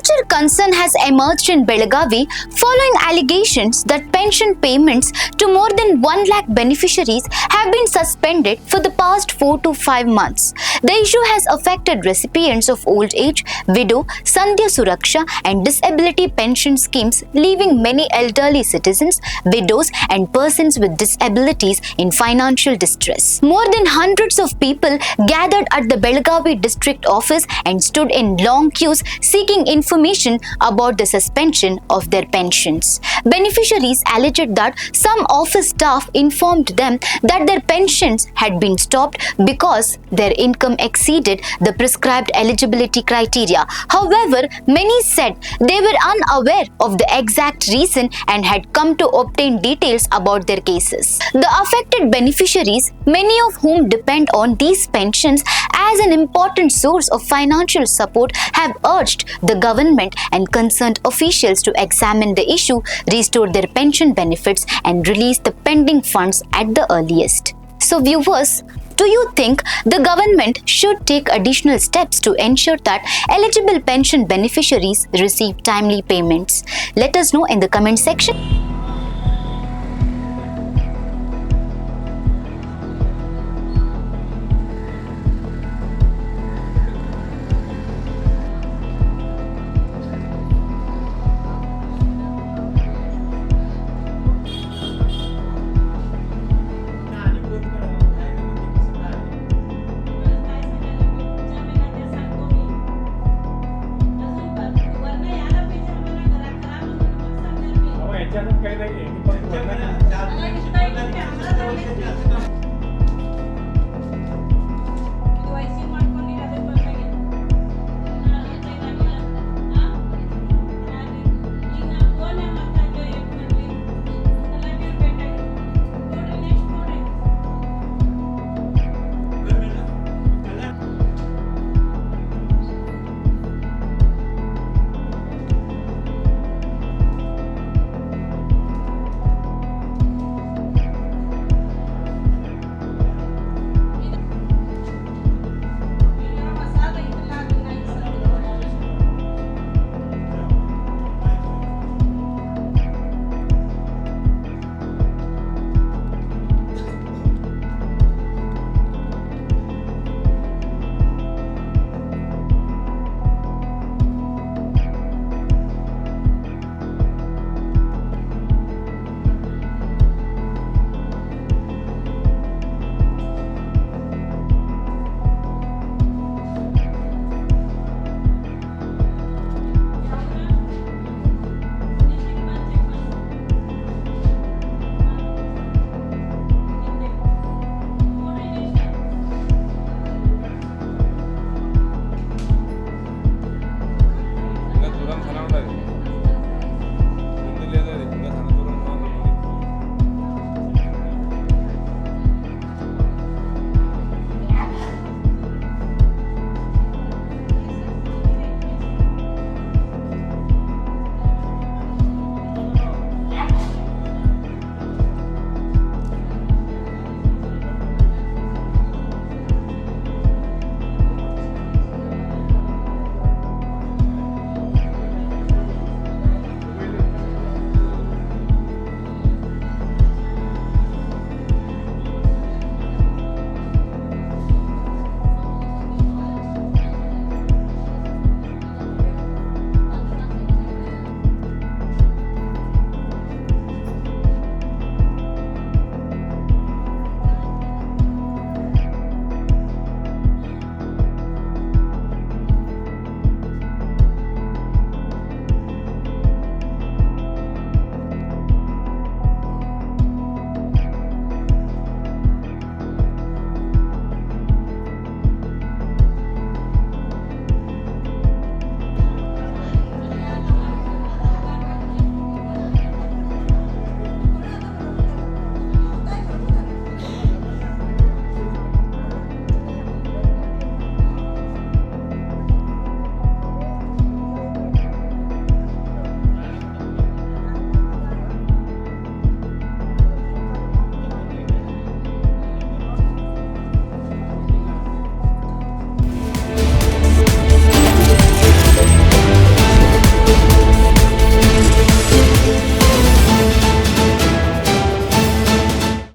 major concern has emerged in Belagavi following allegations that pension payments to more than 1 lakh beneficiaries have been suspended for the past 4 to 5 months. The issue has affected recipients of old age, widow, Sandhya Suraksha and disability pension schemes, leaving many elderly citizens, widows and persons with disabilities in financial distress. More than hundreds of people gathered at the Belagavi District Office and stood in long queues seeking information about the suspension of their pensions. Beneficiaries alleged that some office staff informed them that their pensions had been stopped because their income exceeded the prescribed eligibility criteria. However, many said they were unaware of the exact reason and had come to obtain details about their cases. The affected beneficiaries, many of whom depend on these pensions as an important source of financial support, have urged the government and concerned officials to examine the issue, restore their pension benefits and release the pending funds at the earliest. So viewers, do you think the government should take additional steps to ensure that eligible pension beneficiaries receive timely payments? Let us know in the comment section. काही नाही